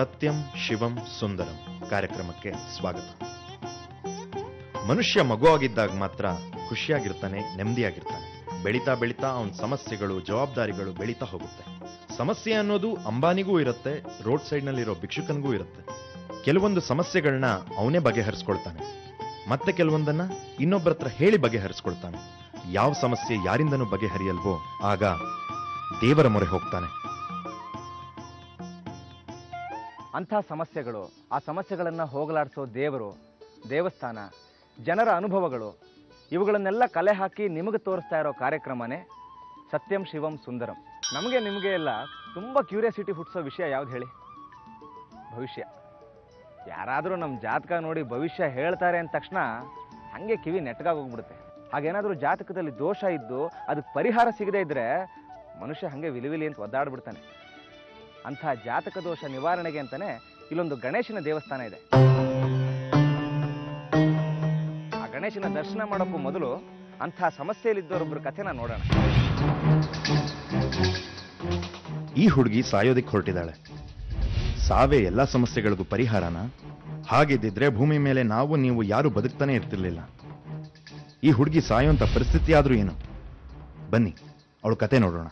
ಸತ್ಯಂ ಶಿವಂ ಸುಂದರಂ ಕಾರ್ಯಕ್ರಮಕ್ಕೆ ಸ್ವಾಗತ. ಮನುಷ್ಯ ಮಗುವಾಗಿದ್ದಾಗ ಮಾತ್ರ ಖುಷಿಯಾಗಿರ್ತಾನೆ, ನೆಮ್ಮದಿಯಾಗಿರ್ತಾನೆ. ಬೆಳೀತಾ ಬೆಳೀತಾ ಅವನ ಸಮಸ್ಯೆಗಳು, ಜವಾಬ್ದಾರಿಗಳು ಬೆಳೀತಾ ಹೋಗುತ್ತೆ. ಸಮಸ್ಯೆ ಅನ್ನೋದು ಅಂಬಾನಿಗೂ ಇರುತ್ತೆ, ರೋಡ್ ಸೈಡ್ನಲ್ಲಿರೋ ಭಿಕ್ಷುಕನಿಗೂ ಇರುತ್ತೆ. ಕೆಲವೊಂದು ಸಮಸ್ಯೆಗಳನ್ನ ಅವನೇ ಬಗೆಹರಿಸ್ಕೊಳ್ತಾನೆ, ಮತ್ತೆ ಕೆಲವೊಂದನ್ನ ಇನ್ನೊಬ್ಬರ ಹತ್ರ ಹೇಳಿ ಬಗೆಹರಿಸ್ಕೊಳ್ತಾನೆ. ಯಾವ ಸಮಸ್ಯೆ ಯಾರಿಂದನೂ ಬಗೆಹರಿಯಲ್ವೋ ಆಗ ದೇವರ ಮೊರೆ ಹೋಗ್ತಾನೆ. ಅಂಥ ಸಮಸ್ಯೆಗಳು, ಆ ಸಮಸ್ಯೆಗಳನ್ನು ಹೋಗಲಾಡಿಸೋ ದೇವರು, ದೇವಸ್ಥಾನ, ಜನರ ಅನುಭವಗಳು, ಇವುಗಳನ್ನೆಲ್ಲ ಕಲೆ ಹಾಕಿ ನಿಮಗೆ ತೋರಿಸ್ತಾ ಇರೋ ಕಾರ್ಯಕ್ರಮನೇ ಸತ್ಯಂ ಶಿವಂ ಸುಂದರಂ. ನಮಗೆ ನಿಮಗೆ ಎಲ್ಲ ತುಂಬ ಕ್ಯೂರಿಯಾಸಿಟಿ ಹುಟ್ಟಿಸೋ ವಿಷಯ ಯಾವ್ದು ಹೇಳಿ? ಭವಿಷ್ಯ. ಯಾರಾದರೂ ನಮ್ಮ ಜಾತಕ ನೋಡಿ ಭವಿಷ್ಯ ಹೇಳ್ತಾರೆ ಅಂದ ತಕ್ಷಣ ಹಾಗೆ ಕಿವಿ ನೆಟ್ಟಗಾಗಿ ಹೋಗ್ಬಿಡುತ್ತೆ. ಹಾಗೇನಾದರೂ ಜಾತಕದಲ್ಲಿ ದೋಷ ಇದ್ದು ಅದಕ್ಕೆ ಪರಿಹಾರ ಸಿಗದೇ ಇದ್ದರೆ ಮನುಷ್ಯ ಹಾಗೆ ವಿಲಿವಿಲಿ ಅಂತ ಒದ್ದಾಡ್ಬಿಡ್ತಾನೆ. ಅಂಥ ಜಾತಕ ದೋಷ ನಿವಾರಣೆಗೆ ಅಂತಾನೆ ಇಲ್ಲೊಂದು ಗಣೇಶನ ದೇವಸ್ಥಾನ ಇದೆ. ಆ ಗಣೇಶನ ದರ್ಶನ ಮಾಡೋಕ್ಕೂ ಮೊದಲು ಅಂಥ ಸಮಸ್ಯೆಯಲ್ಲಿದ್ದವರೊಬ್ಬರ ಕಥೆನ ನೋಡೋಣ. ಈ ಹುಡುಗಿ ಸಾಯೋದಿಕ್ಕೆ ಹೊರಟಿದ್ದಾಳೆ. ಸಾವೇ ಎಲ್ಲ ಸಮಸ್ಯೆಗಳಿಗೂ ಪರಿಹಾರನ? ಹಾಗಿದ್ದಿದ್ರೆ ಭೂಮಿ ಮೇಲೆ ನಾವು ನೀವು ಯಾರು ಬದುಕ್ತಾನೆ ಇರ್ತಿರ್ಲಿಲ್ಲ. ಈ ಹುಡುಗಿ ಸಾಯೋಂತ ಪರಿಸ್ಥಿತಿ ಆದ್ರೂ ಏನು? ಬನ್ನಿ ಅವಳ ಕತೆ ನೋಡೋಣ.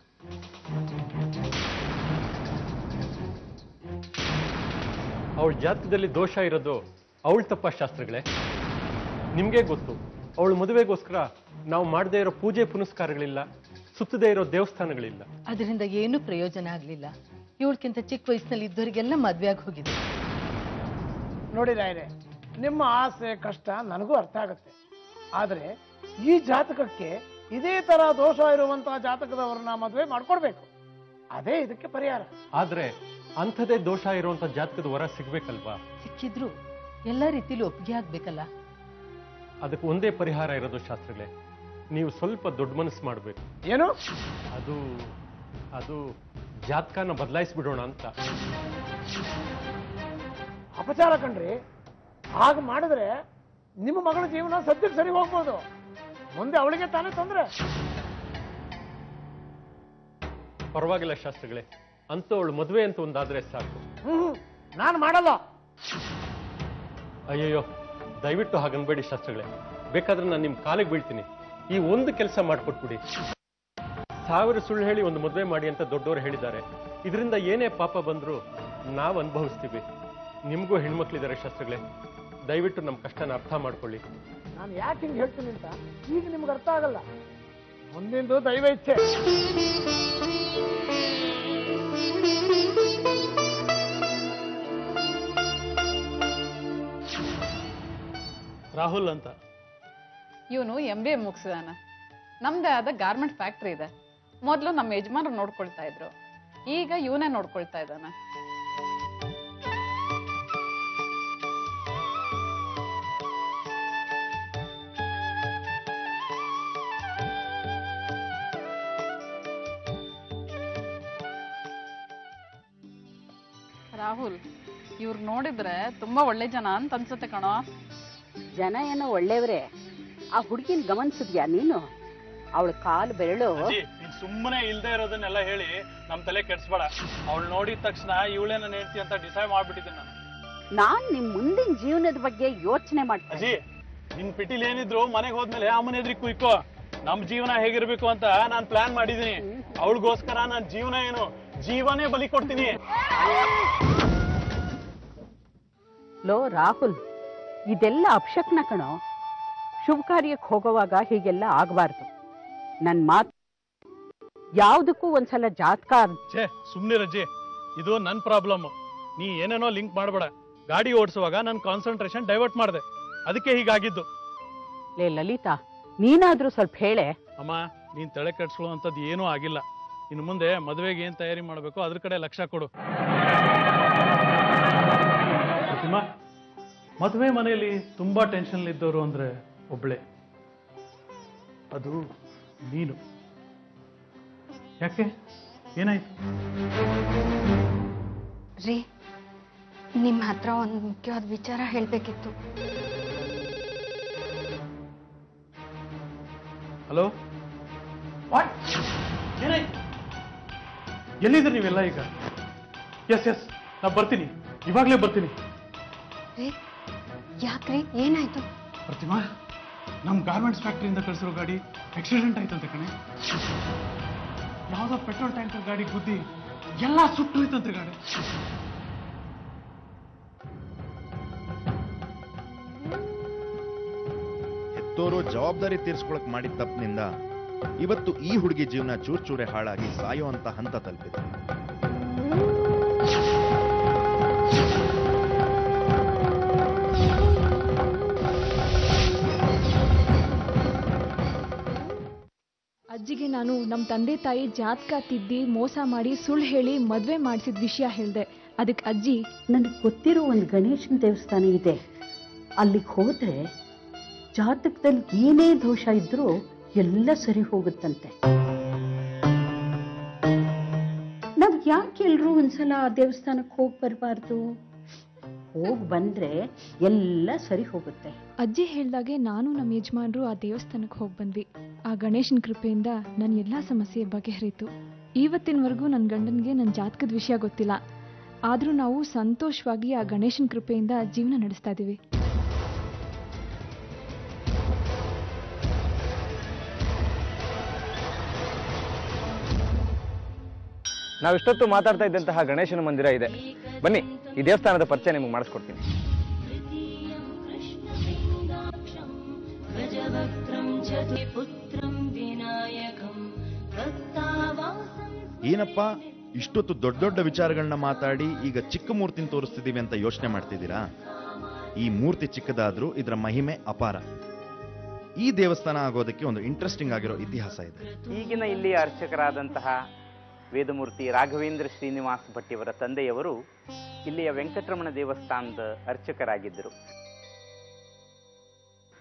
ಅವಳ ಜಾತಕದಲ್ಲಿ ದೋಷ ಇರೋದು ಅವಳ ತಪ್ಪ ಶಾಸ್ತ್ರಗಳೇ. ನಿಮ್ಗೆ ಗೊತ್ತು, ಅವಳ ಮದುವೆಗೋಸ್ಕರ ನಾವು ಮಾಡದೇ ಇರೋ ಪೂಜೆ ಪುನಸ್ಕಾರಗಳಿಲ್ಲ, ಸುತ್ತದೇ ಇರೋ ದೇವಸ್ಥಾನಗಳಿಲ್ಲ. ಅದರಿಂದ ಏನೂ ಪ್ರಯೋಜನ ಆಗ್ಲಿಲ್ಲ. ಇವಳಕ್ಕಿಂತ ಚಿಕ್ಕ ವಯಸ್ಸಿನಲ್ಲಿ ಇದ್ದವರಿಗೆಲ್ಲ ಮದ್ವೆ ಆಗಿ ಹೋಗಿದೆ. ನೋಡಿ ರಾಯರೇ, ನಿಮ್ಮ ಆಸೆ ಕಷ್ಟ ನನಗೂ ಅರ್ಥ ಆಗುತ್ತೆ. ಆದ್ರೆ ಈ ಜಾತಕಕ್ಕೆ ಇದೇ ತರ ದೋಷ ಇರುವಂತಹ ಜಾತಕದವರನ್ನ ಮದುವೆ ಮಾಡ್ಕೊಡ್ಬೇಕು. ಅದೇ ಇದಕ್ಕೆ ಪರಿಹಾರ. ಆದ್ರೆ ಅಂಥದೇ ದೋಷ ಇರುವಂತ ಜಾತಕದ ವರ ಸಿಗ್ಬೇಕಲ್ವಾ? ಸಿಕ್ಕಿದ್ರು ಎಲ್ಲ ರೀತಿಲಿ ಒಪ್ಪಿಗೆ ಆಗ್ಬೇಕಲ್ಲ. ಅದಕ್ಕೆ ಒಂದೇ ಪರಿಹಾರ ಇರೋದು ಶಾಸ್ತ್ರಗಳೇ. ನೀವು ಸ್ವಲ್ಪ ದೊಡ್ಡ ಮನಸ್ಸು ಮಾಡ್ಬೇಕು. ಏನು? ಅದು ಜಾತಕನ ಬದಲಾಯಿಸ್ಬಿಡೋಣ ಅಂತ. ಅಪಚಾರ ಕಣ್ರಿ. ಹಾಗ ಮಾಡಿದ್ರೆ ನಿಮ್ಮ ಮಗಳ ಜೀವನ ಸದ್ಯಕ್ಕೆ ಸರಿ ಹೋಗ್ಬೋದು, ಮುಂದೆ ಅವಳಿಗೆ ತಾನೇ ತೊಂದ್ರೆ. ಪರವಾಗಿಲ್ಲ ಶಾಸ್ತ್ರಗಳೇ, ಅಂತೂ ಅವಳು ಮದುವೆ ಅಂತ ಒಂದಾದ್ರೆ ಸಾಕು. ನಾನು ಮಾಡಲ್ಲ. ಅಯ್ಯಯ್ಯೋ, ದಯವಿಟ್ಟು ಹಾಗನ್ಬೇಡಿ ಶಾಸ್ತ್ರಗಳೇ. ಬೇಕಾದ್ರೆ ನಾನು ನಿಮ್ ಕಾಲಿಗೆ ಬೀಳ್ತೀನಿ. ಈ ಒಂದು ಕೆಲಸ ಮಾಡ್ಕೊಟ್ಬಿಡಿ. 1000 ಸುಳ್ಳು ಹೇಳಿ ಒಂದು ಮದುವೆ ಮಾಡಿ ಅಂತ ದೊಡ್ಡವರು ಹೇಳಿದ್ದಾರೆ. ಇದರಿಂದ ಏನೇ ಪಾಪ ಬಂದ್ರು ನಾವು ಅನುಭವಿಸ್ತೀವಿ. ನಿಮ್ಗೂ ಹೆಣ್ಮಕ್ಳಿದ್ದಾರೆ ಶಾಸ್ತ್ರಗಳೇ. ದಯವಿಟ್ಟು ನಮ್ಮ ಕಷ್ಟನ ಅರ್ಥ ಮಾಡ್ಕೊಳ್ಳಿ. ನಾನು ಯಾಕೆ ಹಿಂಗೆ ಹೇಳ್ತೀನಿ ಅಂತ ಈಗ ನಿಮ್ಗೆ ಅರ್ಥ ಆಗಲ್ಲ. ಮುಂದಿಂದು ದೈವ ಇಚ್ಛೆ. ರಾಹುಲ್ ಅಂತ ಇವನು MBA ಮುಗಿಸಿದಾನ. ನಮ್ದೇ ಆದ ಗಾರ್ಮೆಂಟ್ ಫ್ಯಾಕ್ಟ್ರಿ ಇದೆ. ಮೊದಲು ನಮ್ಮ ಯಜಮಾನರು ನೋಡ್ಕೊಳ್ತಾ ಇದ್ರು, ಈಗ ಇವನೇ ನೋಡ್ಕೊಳ್ತಾ ಇದ್ದಾನ. ರಾಹುಲ್, ಇವ್ರು ನೋಡಿದ್ರೆ ತುಂಬಾ ಒಳ್ಳೆ ಜನ ಅಂತ ಅನ್ಸುತ್ತೆ ಕಣೋ. ಜನ ಏನೋ ಒಳ್ಳೆಯವ್ರೆ. ಆ ಹುಡುಗಿನ ಗಮನಿಸಿದ್ಯಾ ನೀನು? ಅವಳ ಕಾಲು ಬೆರಳು. ಸುಮ್ಮನೆ ಇಲ್ದೇ ಇರೋದನ್ನೆಲ್ಲ ಹೇಳಿ ನಮ್ ತಲೆ ಕೆಡ್ಸ್ಬೇಡ. ಅವಳು ನೋಡಿದ ತಕ್ಷಣ ಇವಳೇ ನನ್ನ ಹೆಂಡತಿ ಅಂತ ಡಿಸೈಡ್ ಮಾಡ್ಬಿಟ್ಟಿದ್ದೀನಿ ನಾನ್ ನಿಮ್ ಮುಂದಿನ ಜೀವನದ ಬಗ್ಗೆ ಯೋಚನೆ ಮಾಡ್ತೀನಿ. ಅಜ್ಜಿ, ನಿನ್ ಪಿಟಿಲ್ ಏನಿದ್ರು ಮನೆಗೆ ಹೋದ್ಮೇಲೆ ಅಮ್ಮನ ಎದ್ರಿ ಕುಯ್ಕೋ. ನಮ್ ಜೀವನ ಹೇಗಿರ್ಬೇಕು ಅಂತ ನಾನ್ ಪ್ಲಾನ್ ಮಾಡಿದೀನಿ. ಅವಳಿಗೋಸ್ಕರ ನಾನ್ ಜೀವನ ಏನು ಜೀವನೇ ಬಲಿ ಕೊಡ್ತೀನಿ. ಲೋ ರಾಹುಲ್, ಇದೆಲ್ಲ ಅಪಶಕ್ನ ಕಣೋ. ಶುಭ ಕಾರ್ಯಕ್ಕೆ ಹೋಗುವಾಗ ಹೀಗೆಲ್ಲ ಆಗಬಾರ್ದು. ನನ್ ಮಾತು ಯಾವ್ದಕ್ಕೂ ಒಂದ್ಸಲ ಜಾತಕ. ಸುಮ್ನಿರಜ್ಜಿ, ಇದು ನನ್ ಪ್ರಾಬ್ಲಮ್. ನೀ ಏನೇನೋ ಲಿಂಕ್ ಮಾಡಬೇಡ. ಗಾಡಿ ಓಡಿಸುವಾಗ ನನ್ ಕಾನ್ಸಂಟ್ರೇಷನ್ ಡೈವರ್ಟ್ ಮಾಡಿದೆ, ಅದಕ್ಕೆ ಹೀಗಾಗಿದ್ದು. ಲೇ ಲಲಿತಾ, ನೀನಾದ್ರೂ ಸ್ವಲ್ಪ ಹೇಳೆ. ಅಮ್ಮ, ನೀನ್ ತಲೆ ಕೆಡ್ಸ್ಕೊಳ್ಳುವಂಥದ್ದು ಏನೂ ಆಗಿಲ್ಲ. ಇನ್ನು ಮುಂದೆ ಮದುವೆಗೆ ಏನ್ ತಯಾರಿ ಮಾಡಬೇಕು ಅದ್ರ ಕಡೆ ಲಕ್ಷ್ಯ ಕೊಡು. ಮದುವೆ ಮನೆಯಲ್ಲಿ ತುಂಬಾ ಟೆನ್ಷನ್ ಇದ್ದವರು ಅಂದ್ರೆ ಒಬ್ಳೆ, ಅದು ನೀನು. ಯಾಕೆ, ಏನಾಯ್ತು? ರೀ, ನಿಮ್ಮ ಹತ್ರ ಒಂದು ಮುಖ್ಯವಾದ ವಿಚಾರ ಹೇಳ್ಬೇಕಿತ್ತು. ಹಲೋ, ಏನಾಯ್ತು? ಎಲ್ಲಿದ್ರಿ ನೀವೆಲ್ಲ ಈಗ? ಎಸ್ ನಾ ಬರ್ತೀನಿ. ಇವಾಗ್ಲೇ ಬರ್ತೀನಿ. ಯಾಕ್ರಿ ಏನಾಯ್ತು? ಪ್ರತಿಮಾ, ನಮ್ ಗಾರ್ಮೆಂಟ್ಸ್ ಫ್ಯಾಕ್ಟ್ರಿಯಿಂದ ಕಳಿಸಿರೋ ಗಾಡಿ ಆಕ್ಸಿಡೆಂಟ್ ಆಯ್ತಂತೆ ಕಣೆ. ಯಾವ್ದೋ ಪೆಟ್ರೋಲ್ ಟ್ಯಾಂಕರ್ ಗಾಡಿ ಗುದ್ದಿ ಎಲ್ಲ ಸುಟ್ಟು ಹೋಯ್ತಂತೆ ಗಾಡಿ. ಹೆತ್ತೋರು ಜವಾಬ್ದಾರಿ ತೀರಿಸ್ಕೊಳಕ್ ಮಾಡಿದ ತಪ್ಪಿನಿಂದ ಇವತ್ತು ಈ ಹುಡುಗಿ ಜೀವನ ಚೂರ್ ಚೂರೆ ಹಾಳಾಗಿ ಸಾಯೋ ಅಂತ ಹಂತ ತಲುಪಿದೆ. ಅಜ್ಜಿಗೆ ನಾನು ನಮ್ಮ ತಂದೆ ತಾಯಿ ಜಾತಕ ತಿದ್ದಿ ಮೋಸ ಮಾಡಿ ಸುಳ್ಳು ಹೇಳಿ ಮದುವೆ ಮಾಡಿಸಿದ ವಿಷಯ ಹೇಳಿದೆ. ಅದಕ್ಕೆ ಅಜ್ಜಿ, ನನಗೆ ಗೊತ್ತಿರೋ ಒಂದು ಗಣೇಶನ ದೇವಸ್ಥಾನ ಇದೆ, ಅಲ್ಲಿಗೆ ಹೋದ್ರೆ ಜಾತಕದಲ್ಲಿ ಏನೇ ದೋಷ ಇದ್ರೂ ಎಲ್ಲ ಸರಿ ಹೋಗುತ್ತಂತೆ. ನಾವು ಯಾಕೆ ಎಲ್ರೂ ಒಂದ್ಸಲ ಆ ದೇವಸ್ಥಾನಕ್ಕೆ ಹೋಗಿ ಬರಬಾರ್ದು? ಹೋಗಿ ಬಂದ್ರೆ ಎಲ್ಲ ಸರಿ ಹೋಗುತ್ತೆ. ಅಜ್ಜಿ ಹೇಳ್ದಾಗೆ ನಾನು ನಮ್ಮ ಯಜಮಾನ್ರು ಆ ದೇವಸ್ಥಾನಕ್ಕೆ ಹೋಗಿ ಬಂದ್ವಿ. ಆ ಗಣೇಶನ ಕೃಪೆಯಿಂದ ನನ್ನ ಎಲ್ಲ ಸಮಸ್ಯೆ ಬಗೆಹರಿತು. ಇವತ್ತಿನವರೆಗೂ ನನ್ನ ಗಂಡನಿಗೆ ನನ್ನ ಜಾತಕದ ವಿಷಯ ಗೊತ್ತಿಲ್ಲ. ಆದರೂ ನಾವು ಸಂತೋಷವಾಗಿ ಆ ಗಣೇಶನ ಕೃಪೆಯಿಂದ ಜೀವನ ನಡೆಸ್ತಾ ಇದ್ದೀವಿ. ನಾವಿಷ್ಟೊತ್ತು ಮಾತಾಡ್ತಾ ಇದ್ದಂತಹ ಗಣೇಶನ ಮಂದಿರ ಇದೆ. ಬನ್ನಿ, ಈ ದೇವಸ್ಥಾನದ ಪರಿಚಯ ನಿಮಗೆ ಮಾಡಿಸ್ಕೊಡ್ತೀನಿ. ಏನಪ್ಪ ಇಷ್ಟೊತ್ತು ದೊಡ್ಡ ದೊಡ್ಡ ವಿಚಾರಗಳನ್ನ ಮಾತಾಡಿ ಈಗ ಚಿಕ್ಕ ಮೂರ್ತಿನ ತೋರಿಸ್ತಿದೀವಿ ಅಂತ ಯೋಚನೆ ಮಾಡ್ತಿದ್ದೀರಾ? ಈ ಮೂರ್ತಿ ಚಿಕ್ಕದಾದ್ರೂ ಇದರ ಮಹಿಮೆ ಅಪಾರ. ಈ ದೇವಸ್ಥಾನ ಆಗೋದಕ್ಕೆ ಒಂದು ಇಂಟ್ರೆಸ್ಟಿಂಗ್ ಆಗಿರೋ ಇತಿಹಾಸ ಇದೆ. ಈಗಿನ ಇಲ್ಲಿಯ ಅರ್ಚಕರಾದಂತಹ ವೇದಮೂರ್ತಿ ರಾಘವೇಂದ್ರ ಶ್ರೀನಿವಾಸ ಭಟ್ಟಿಯವರ ತಂದೆಯವರು ಇಲ್ಲಿಯ ವೆಂಕಟರಮಣ ದೇವಸ್ಥಾನದ ಅರ್ಚಕರಾಗಿದ್ದರು.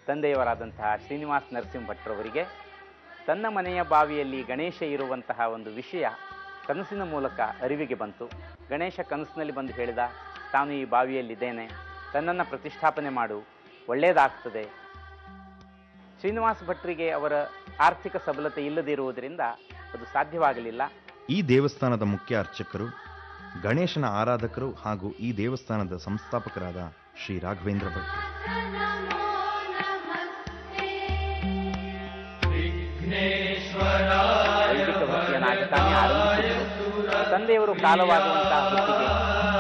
ತಂದೆಯವರಾದಂತಹ ಶ್ರೀನಿವಾಸ ನರಸಿಂಹ ಭಟ್ರವರಿಗೆ ತನ್ನ ಮನೆಯ ಬಾವಿಯಲ್ಲಿ ಗಣೇಶ ಇರುವಂತಹ ಒಂದು ವಿಷಯ ಕನಸಿನ ಮೂಲಕ ಅರಿವಿಗೆ ಬಂತು. ಗಣೇಶ ಕನಸಿನಲ್ಲಿ ಬಂದು ಹೇಳಿದ, ತಾನು ಈ ಬಾವಿಯಲ್ಲಿದ್ದೇನೆ, ತನ್ನನ್ನು ಪ್ರತಿಷ್ಠಾಪನೆ ಮಾಡು, ಒಳ್ಳೆಯದಾಗ್ತದೆ. ಶ್ರೀನಿವಾಸ ಭಟ್ರಿಗೆ ಅವರ ಆರ್ಥಿಕ ಸಬಲತೆ ಇಲ್ಲದಿರುವುದರಿಂದ ಅದು ಸಾಧ್ಯವಾಗಲಿಲ್ಲ. ಈ ದೇವಸ್ಥಾನದ ಮುಖ್ಯ ಅರ್ಚಕರು, ಗಣೇಶನ ಆರಾಧಕರು ಹಾಗೂ ಈ ದೇವಸ್ಥಾನದ ಸಂಸ್ಥಾಪಕರಾದ ಶ್ರೀ ರಾಘವೇಂದ್ರ ಭಟ್. ವೈದಿಕ ಭಕ್ತಿಯನ್ನಾಗಿ ತಾನೇ ಆರಂಭಿಸಿದರು. ತಂದೆಯವರು ಕಾಲವಾಗುವಂತಹ ಹೊತ್ತಿಗೆ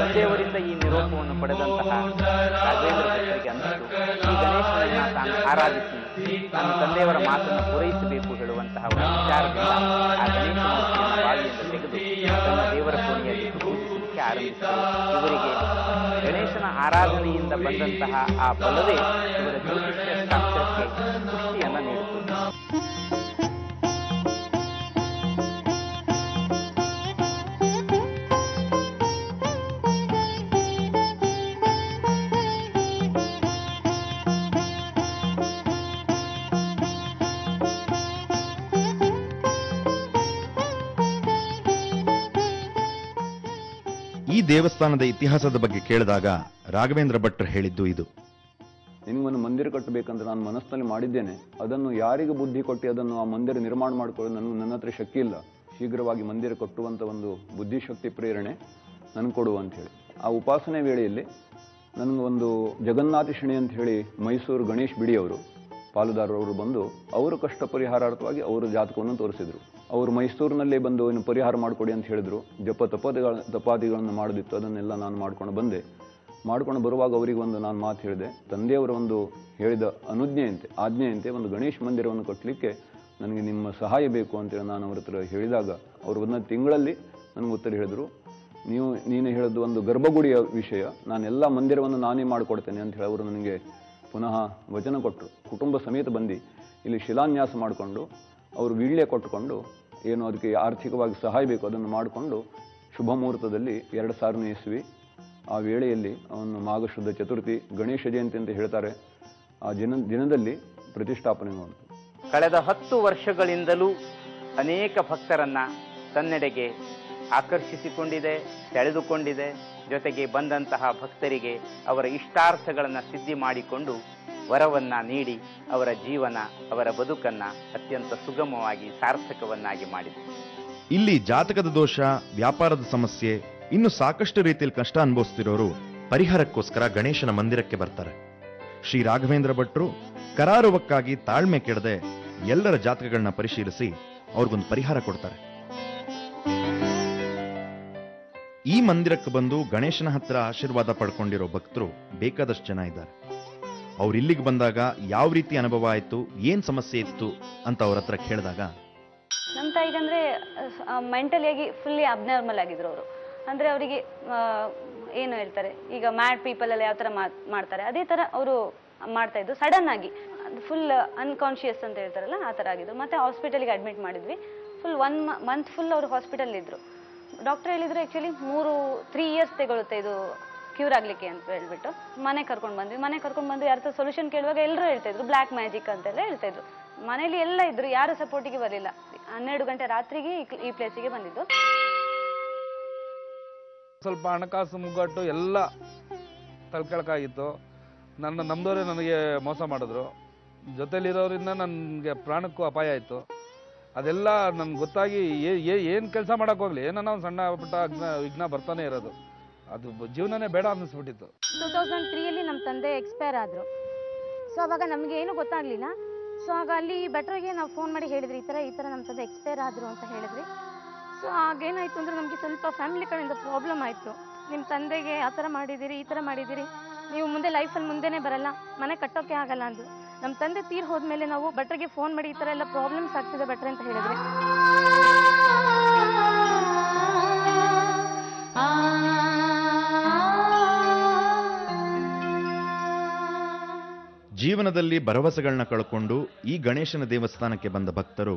ತಂದೆಯವರಿಂದ ಈ ನಿರೋಪವನ್ನು ಪಡೆದಂತಹ ರಾಘವೇಂದ್ರ ಭಟ್ರಿಗೆ ಅನ್ನಿಸಿತು, ಈ ಗಣೇಶನನ್ನ ತಾನು ಆರಾಧಿಸಿ ತನ್ನ ತಂದೆಯವರ ಮಾತನ್ನು ಪೂರೈಸಬೇಕು ಹೇಳುವಂತಹ ಒಂದು ವಿಚಾರದಿಂದ ಆ ಗಣೇಶ ಮೂರ್ತಿಯನ್ನು ಬಾವಿಯಿಂದ ತೆಗೆದು ತನ್ನ ದೇವರ ಕೋಣೆಯಲ್ಲಿ ಪೂಜಿಸಲಿಕ್ಕೆ ಆರಂಭಿಸಿದರು. ಇವರಿಗೆ ಗಣೇಶನ ಆರಾಧನೆಯಿಂದ ಬಂದಂತಹ ಆ ಬಲವೇ ಇವರ ಜ್ಯೋತಿಷ್ಯ ಶಾಸ್ತ್ರಕ್ಕೆ ಪುಷ್ಟಿಯನ್ನು ನೀಡಿತು. ಈ ದೇವಸ್ಥಾನದ ಇತಿಹಾಸದ ಬಗ್ಗೆ ಕೇಳಿದಾಗ ರಾಘವೇಂದ್ರ ಭಟ್ರು ಹೇಳಿದ್ದು ಇದು. ನಿನಗೊಂದು ಮಂದಿರ ಕಟ್ಟಬೇಕಂತ ನಾನು ಮನಸ್ಸಿನಲ್ಲಿ ಮಾಡಿದ್ದೇನೆ. ಅದನ್ನು ಯಾರಿಗೆ ಬುದ್ಧಿ ಕೊಟ್ಟು ಅದನ್ನು ಆ ಮಂದಿರ ನಿರ್ಮಾಣ ಮಾಡಿಕೊಳ್ಳೋದು ನನ್ನ ಹತ್ರ ಶಕ್ತಿ ಇಲ್ಲ. ಶೀಘ್ರವಾಗಿ ಮಂದಿರ ಕಟ್ಟುವಂಥ ಒಂದು ಬುದ್ಧಿಶಕ್ತಿ ಪ್ರೇರಣೆ ನನಗೆ ಕೊಡುವ ಅಂಥೇಳಿ ಆ ಉಪಾಸನೆ ವೇಳೆಯಲ್ಲಿ ನನಗೊಂದು ಜಗನ್ನಾಥ ಶಿಣಿ ಅಂತ ಹೇಳಿ ಮೈಸೂರು ಗಣೇಶ್ ಬಿಡಿ ಅವರು ಪಾಲುದಾರರವರು ಬಂದು ಅವರು ಕಷ್ಟ ಪರಿಹಾರಾರ್ಥವಾಗಿ ಅವರ ಜಾತಕವನ್ನು ತೋರಿಸಿದರು. ಅವರು ಮೈಸೂರಿನಲ್ಲೇ ಬಂದು ಇನ್ನು ಪರಿಹಾರ ಮಾಡಿಕೊಡಿ ಅಂತ ಹೇಳಿದರು. ಜಪ ತಪಾದಿಗಳನ್ನು ಮಾಡೋದಿತ್ತು, ಅದನ್ನೆಲ್ಲ ನಾನು ಮಾಡ್ಕೊಂಡು ಬಂದೆ. ಮಾಡ್ಕೊಂಡು ಬರುವಾಗ ಅವರಿಗೆ ಒಂದು ನಾನು ಮಾತು ಹೇಳಿದೆ, ತಂದೆಯವರ ಒಂದು ಹೇಳಿದ ಆಜ್ಞೆಯಂತೆ ಒಂದು ಗಣೇಶ ಮಂದಿರವನ್ನು ಕಟ್ಟಲಿಕ್ಕೆ ನನಗೆ ನಿಮ್ಮ ಸಹಾಯ ಬೇಕು ಅಂತೇಳಿ ನಾನು ಅವ್ರ ಹತ್ರ ಹೇಳಿದಾಗ ಅವರು ಒಂದು ತಿಂಗಳಲ್ಲಿ ನನಗೆ ಉತ್ತರ ಹೇಳಿದರು, ನೀನು ಹೇಳಿದ್ದು ಒಂದು ಗರ್ಭಗುಡಿಯ ವಿಷಯ, ನಾನೆಲ್ಲ ಮಂದಿರವನ್ನು ನಾನೇ ಮಾಡಿಕೊಡ್ತೇನೆ ಅಂತ ಹೇಳಿ ಅವರು ನನಗೆ ಪುನಃ ವಚನ ಕೊಟ್ಟರು. ಕುಟುಂಬ ಸಮೇತ ಬಂದು ಇಲ್ಲಿ ಶಿಲಾನ್ಯಾಸ ಮಾಡಿಕೊಂಡು ಅವರು ವೀಳ್ಯ ಕೊಟ್ಟುಕೊಂಡು ಏನು ಅದಕ್ಕೆ ಆರ್ಥಿಕವಾಗಿ ಸಹಾಯ ಬೇಕು ಅದನ್ನು ಮಾಡಿಕೊಂಡು ಶುಭ ಮುಹೂರ್ತದಲ್ಲಿ 2000ನೇ ಇಸ್ವಿ ಆ ವೇಳೆಯಲ್ಲಿ ಅವನು ಮಾಘಶುದ್ಧ ಚತುರ್ಥಿ ಗಣೇಶ ಜಯಂತಿ ಅಂತ ಹೇಳ್ತಾರೆ, ಆ ದಿನದಲ್ಲಿ ಪ್ರತಿಷ್ಠಾಪನೆ ಮಾಡಿತು. ಕಳೆದ 10 ವರ್ಷಗಳಿಂದಲೂ ಅನೇಕ ಭಕ್ತರನ್ನ ತನ್ನೆಡೆಗೆ ಆಕರ್ಷಿಸಿಕೊಂಡಿದೆ, ಸೆಳೆದುಕೊಂಡಿದೆ. ಜೊತೆಗೆ ಬಂದಂತಹ ಭಕ್ತರಿಗೆ ಅವರ ಇಷ್ಟಾರ್ಥಗಳನ್ನು ಸಿದ್ಧಿ ಮಾಡಿಕೊಂಡು ವರವನ್ನ ನೀಡಿ ಅವರ ಜೀವನ, ಅವರ ಬದುಕನ್ನ ಅತ್ಯಂತ ಸುಗಮವಾಗಿ ಸಾರ್ಥಕವನ್ನಾಗಿ ಮಾಡಿದೆ. ಇಲ್ಲಿ ಜಾತಕದ ದೋಷ, ವ್ಯಾಪಾರದ ಸಮಸ್ಯೆ, ಇನ್ನು ಸಾಕಷ್ಟು ರೀತಿಯಲ್ಲಿ ಕಷ್ಟ ಅನುಭವಿಸ್ತಿರೋರು ಪರಿಹಾರಕ್ಕೋಸ್ಕರ ಗಣೇಶನ ಮಂದಿರಕ್ಕೆ ಬರ್ತಾರೆ. ಶ್ರೀ ರಾಘವೇಂದ್ರ ಭಟ್ರು ಕರಾರುವಕ್ಕಾಗಿ ತಾಳ್ಮೆ ಕೆಡದೆ ಎಲ್ಲರ ಜಾತಕಗಳನ್ನ ಪರಿಶೀಲಿಸಿ ಅವ್ರಿಗೊಂದು ಪರಿಹಾರ ಕೊಡ್ತಾರೆ. ಈ ಮಂದಿರಕ್ಕೆ ಬಂದು ಗಣೇಶನ ಹತ್ರ ಆಶೀರ್ವಾದ ಪಡ್ಕೊಂಡಿರೋ ಭಕ್ತರು ಬೇಕಾದಷ್ಟು ಜನ ಇದ್ದಾರೆ. ಅವ್ರು ಇಲ್ಲಿಗೆ ಬಂದಾಗ ಯಾವ ರೀತಿ ಅನುಭವ ಆಯ್ತು, ಏನ್ ಸಮಸ್ಯೆ ಇತ್ತು ಅಂತ ಅವ್ರ ಹತ್ರ ಕೇಳಿದಾಗ, ನಮ್ಮ ತಾಯಿಗಂದ್ರೆ ಮೆಂಟಲಿಯಾಗಿ ಫುಲ್ಲಿ ಅಬ್ನಾರ್ಮಲ್ ಆಗಿದ್ರು ಅವರು. ಅಂದ್ರೆ ಅವರಿಗೆ ಏನು ಹೇಳ್ತಾರೆ, ಈಗ ಮ್ಯಾಡ್ ಪೀಪಲ್ ಎಲ್ಲ ಯಾವ ತರ ಮಾಡ್ತಾರೆ ಅದೇ ತರ ಅವರು ಮಾಡ್ತಾ ಇದ್ರು. ಸಡನ್ ಆಗಿ ಫುಲ್ ಅನ್ಕಾನ್ಶಿಯಸ್ ಅಂತ ಹೇಳ್ತಾರಲ್ಲ ಆ ತರ ಆಗಿದ್ರು. ಮತ್ತೆ ಹಾಸ್ಪಿಟಲ್ಗೆ ಅಡ್ಮಿಟ್ ಮಾಡಿದ್ವಿ. ಫುಲ್ 1 ಮಂತ್ ಫುಲ್ ಅವರು ಹಾಸ್ಪಿಟಲ್ ಇದ್ರು. ಡಾಕ್ಟರ್ ಹೇಳಿದ್ರು ಆಕ್ಚುಲಿ 3 years ತಗೊಳುತ್ತೆ ಇದು ಕ್ಯೂರ್ ಆಗ್ಲಿಕ್ಕೆ ಅಂತ ಹೇಳ್ಬಿಟ್ಟು ಮನೆ ಕರ್ಕೊಂಡು ಬಂದ್ವಿ. ಮನೆ ಕರ್ಕೊಂಡು ಬಂದು ಯಾರ ಸೊಲ್ಯೂಷನ್ ಕೇಳುವಾಗ ಎಲ್ಲರೂ ಹೇಳ್ತಾ ಇದ್ರು ಬ್ಲ್ಯಾಕ್ ಮ್ಯಾಜಿಕ್ ಅಂತೆಲ್ಲ ಹೇಳ್ತಾ ಇದ್ರು. ಮನೇಲಿ ಎಲ್ಲ ಇದ್ರು, ಯಾರು ಸಪೋರ್ಟಿಗೆ ಬರಲಿಲ್ಲ. 12 ಗಂಟೆ ರಾತ್ರಿಗೆ ಈ ಪ್ಲೇಸಿಗೆ ಬಂದಿದ್ದು. ಸ್ವಲ್ಪ ಹಣಕಾಸು ಮುಗ್ಗಟ್ಟು ಎಲ್ಲ ತಳ್ಕೊಳಕಾಗಿತ್ತು. ನಮ್ದವರೇ ನನಗೆ ಮೋಸ ಮಾಡಿದ್ರು. ಜೊತೆಲಿರೋರಿಂದ ನನಗೆ ಪ್ರಾಣಕ್ಕೂ ಅಪಾಯ ಆಯಿತು. ಅದೆಲ್ಲ ನನ್ಗೆ ಗೊತ್ತಾಗಿ ಏನು ಕೆಲಸ ಮಾಡೋಕೆ ಹೋಗ್ಲಿ ಏನೋ ಒಂದು ಸಣ್ಣ ಪುಟ್ಟ ವಿಘ್ನ ಬರ್ತಾನೆ ಇರೋದು. ಅದು ಜೀವನನೇ ಬೇಡ ಅನ್ನಿಸ್ಬಿಟ್ಟಿತ್ತು. 2003 ನಮ್ಮ ತಂದೆ ಎಕ್ಸ್ಪೈರ್ ಆದರು. ಸೊ ಅವಾಗ ನಮಗೆ ಏನು ಗೊತ್ತಾಗಲಿಲ್ಲ. ಸೊ ಆಗ ಅಲ್ಲಿ ಬೆಟ್ರಿಗೆ ನಾವು ಫೋನ್ ಮಾಡಿ ಹೇಳಿದ್ರಿ ಈ ಥರ ನಮ್ಮ ತಂದೆ ಎಕ್ಸ್ಪೈರ್ ಆದರು ಅಂತ ಹೇಳಿದ್ರಿ. ಸೊ ಆಗೇನಾಯಿತು ಅಂದರೆ ನಮಗೆ ಸ್ವಲ್ಪ ಫ್ಯಾಮಿಲಿ ಕಡೆಯಿಂದ ಪ್ರಾಬ್ಲಮ್ ಆಯಿತು. ನಿಮ್ಮ ತಂದೆಗೆ ಆ ಥರ ಮಾಡಿದ್ದೀರಿ, ಈ ಥರ ಮಾಡಿದ್ದೀರಿ, ನೀವು ಮುಂದೆ ಲೈಫಲ್ಲಿ ಮುಂದೆನೇ ಬರಲ್ಲ, ಮನೆ ಕಟ್ಟೋಕ್ಕೆ ಆಗಲ್ಲ ಅಂದು. ನಮ್ಮ ತಂದೆ ತೀರ್ ಹೋದ್ಮೇಲೆ ನಾವು ಭಟ್ರಿಗೆ ಫೋನ್ ಮಾಡಿ ಈ ಥರ ಎಲ್ಲ ಪ್ರಾಬ್ಲಮ್ಸ್ ಆಗ್ತಿದೆ ಭಟ್ರೆ ಅಂತ ಹೇಳಿದ್ರಿ. ಜೀವನದಲ್ಲಿ ಭರವಸೆಗಳನ್ನ ಕಳ್ಕೊಂಡು ಈ ಗಣೇಶನ ದೇವಸ್ಥಾನಕ್ಕೆ ಬಂದ ಭಕ್ತರು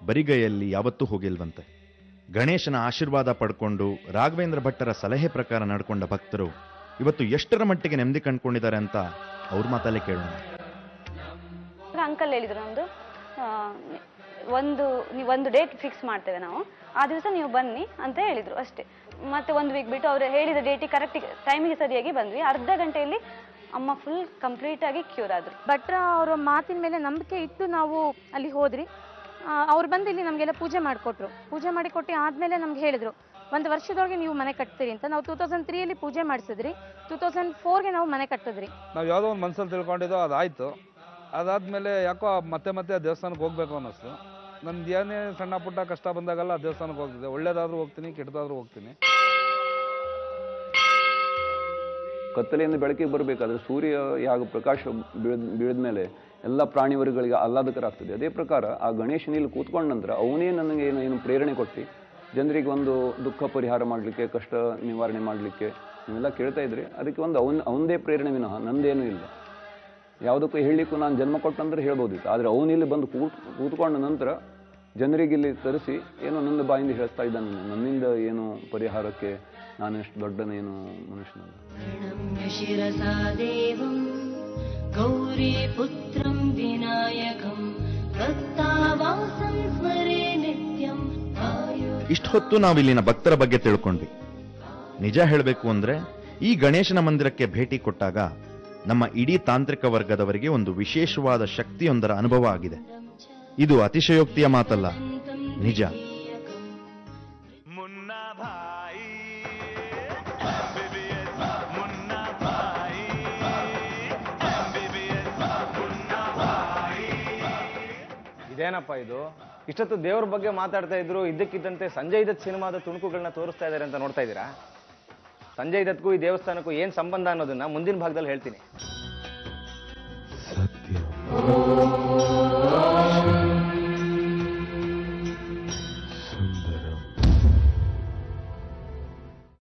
ಬರಿಗೈಯಲ್ಲಿ ಯಾವತ್ತೂ ಹೋಗಿಲ್ವಂತೆ. ಗಣೇಶನ ಆಶೀರ್ವಾದ ಪಡ್ಕೊಂಡು ರಾಘವೇಂದ್ರ ಭಟ್ಟರ ಸಲಹೆ ಪ್ರಕಾರ ನಡ್ಕೊಂಡ ಭಕ್ತರು ಇವತ್ತು ಎಷ್ಟರ ಮಟ್ಟಿಗೆ ನೆಮ್ಮದಿ ಕಂಡುಕೊಂಡಿದ್ದಾರೆ ಅಂತ ಅವ್ರ ಮಾತಲ್ಲೇ ಕೇಳೋಣ. ಅಂಕಲ್ ಹೇಳಿದ್ರು, ನಮ್ದು ಒಂದು ಡೇಟ್ ಫಿಕ್ಸ್ ಮಾಡ್ತೇವೆ ನಾವು, ಆ ದಿವಸ ನೀವು ಬನ್ನಿ ಅಂತ ಹೇಳಿದ್ರು ಅಷ್ಟೇ. ಮತ್ತೆ 1 ವೀಕ್ ಬಿಟ್ಟು ಅವ್ರು ಹೇಳಿದ ಡೇಟಿಗೆ ಕರೆಕ್ಟ್ ಟೈಮಿಗೆ ಸರಿಯಾಗಿ ಬಂದ್ವಿ. ಅರ್ಧ ಗಂಟೆಯಲ್ಲಿ ಅಮ್ಮ ಫುಲ್ ಕಂಪ್ಲೀಟ್ ಆಗಿ ಕ್ಯೂರ್ ಆದ್ರು. ಭಟ್ರ ಅವರ ಮಾತಿನ ಮೇಲೆ ನಂಬಿಕೆ ಇಟ್ಟು ನಾವು ಅಲ್ಲಿ ಹೋದ್ರಿ. ಅವ್ರು ಬಂದು ಇಲ್ಲಿ ನಮಗೆಲ್ಲ ಪೂಜೆ ಮಾಡಿಕೊಟ್ರು. ಪೂಜೆ ಮಾಡಿಕೊಟ್ಟು ಆದಮೇಲೆ ನಮ್ಗೆ ಹೇಳಿದ್ರು 1 ವರ್ಷದೊಳಗೆ ನೀವು ಮನೆ ಕಟ್ತೀರಿ ಅಂತ. ನಾವು 2003 ಪೂಜೆ ಮಾಡಿಸಿದ್ರಿ. 2004 ನಾವು ಮನೆ ಕಟ್ಟಿದ್ರಿ. ನಾವು ಯಾವುದೋ ಒಂದು ಮನಸ್ಸಲ್ಲಿ ತಿಳ್ಕೊಂಡಿದ್ದೋ ಅದಾಯಿತು. ಅದಾದಮೇಲೆ ಯಾಕೋ ಮತ್ತೆ ದೇವಸ್ಥಾನಕ್ಕೆ ಹೋಗ್ಬೇಕು ಅನ್ನಿಸ್ತು. ನನ್ದು ಏನೇ ಸಣ್ಣ ಪುಟ್ಟ ಕಷ್ಟ ಬಂದಾಗಲ್ಲ ದೇವಸ್ಥಾನಕ್ಕೆ ಹೋಗ್ತಿದ್ದೆ. ಒಳ್ಳೇದಾದ್ರೂ ಹೋಗ್ತೀನಿ, ಕೆಟ್ಟದಾದ್ರೂ ಹೋಗ್ತೀನಿ. ಕತ್ತಲೆಯಿಂದ ಬೆಳಕಿಗೆ ಬರಬೇಕಾದ್ರೆ ಸೂರ್ಯ ಯಾಗ ಪ್ರಕಾಶ ಬೀಳಿದ ಮೇಲೆ ಎಲ್ಲ ಪ್ರಾಣಿವರ್ಗಗಳಿಗೆ ಆಹ್ಲಾದಕರಾಗ್ತದೆ. ಅದೇ ಪ್ರಕಾರ ಆ ಗಣೇಶನಲ್ಲಿ ಕೂತ್ಕೊಂಡ ನಂತರ ಅವನೇ ನನಗೆ ಏನು ಪ್ರೇರಣೆ ಕೊಟ್ಟು ಜನರಿಗೆ ಒಂದು ದುಃಖ ಪರಿಹಾರ ಮಾಡಲಿಕ್ಕೆ, ಕಷ್ಟ ನಿವಾರಣೆ ಮಾಡಲಿಕ್ಕೆ ನೀವೆಲ್ಲ ಕೇಳ್ತಾ ಇದ್ರಿ. ಅದಕ್ಕೆ ಒಂದು ಅವನದೇ ಪ್ರೇರಣೆ ವಿನಃ ನಂದೇನೂ ಇಲ್ಲ. ಯಾವುದಕ್ಕೂ ಹೇಳಲಿಕ್ಕೂ ನಾನು ಜನ್ಮ ಕೊಟ್ಟಂದ್ರೆ ಹೇಳ್ಬೋದಿತ್ತು. ಆದರೆ ಅವನಿಲ್ಲಿ ಬಂದು ಕೂತ್ಕೊಂಡ ನಂತರ ಜನರಿಗೆ ಇಲ್ಲಿ ತರಿಸಿ ಏನೋ ನನ್ನ ಬಾಯಿಂದ ಹೇಳ್ತಾ ಇದ್ದಾನೆ. ನನ್ನಿಂದ ಏನು ಪರಿಹಾರಕ್ಕೆ ನಾನೆಷ್ಟು ದೊಡ್ಡನೇನು ಮನುಷ್ಯನಲ್ಲ. ಗೌರಿ ಪುತ್ರಂ ವಿನಾಯಕಂ ಭಕ್ತಾವಾಸಂ ಸ್ಮರೇ ನಿತ್ಯಂ. ಇಷ್ಟು ಹೊತ್ತು ನಾವಿಲ್ಲಿನ ಭಕ್ತರ ಬಗ್ಗೆ ತಿಳ್ಕೊಂಡ್ವಿ. ನಿಜ ಹೇಳಬೇಕು ಅಂದ್ರೆ ಈ ಗಣೇಶನ ಮಂದಿರಕ್ಕೆ ಭೇಟಿ ಕೊಟ್ಟಾಗ ನಮ್ಮ ಇಡೀ ತಾಂತ್ರಿಕ ವರ್ಗದವರಿಗೆ ಒಂದು ವಿಶೇಷವಾದ ಶಕ್ತಿಯೊಂದರ ಅನುಭವ ಆಗಿದೆ. ಇದು ಅತಿಶಯೋಕ್ತಿಯ ಮಾತಲ್ಲ, ನಿಜ. ಇದೇನಪ್ಪ ಇದು? ಇಷ್ಟೊತ್ತು ದೇವ್ರ ಬಗ್ಗೆ ಮಾತಾಡ್ತಾ ಇದ್ರು, ಇದ್ದಕ್ಕಿದ್ದಂತೆ ಸಂಜಯ್ ದತ್ ಸಿನಿಮಾದ ತುಣುಕುಗಳನ್ನ ತೋರಿಸ್ತಾ ಇದ್ದಾರೆ ಅಂತ ನೋಡ್ತಾ ಇದ್ದೀರಾ? ಸಂಜಯ್ ದತ್ಗೂ ಈ ದೇವಸ್ಥಾನಕ್ಕೂ ಏನ್ ಸಂಬಂಧ ಅನ್ನೋದನ್ನ ಮುಂದಿನ ಭಾಗದಲ್ಲಿ ಹೇಳ್ತೀನಿ.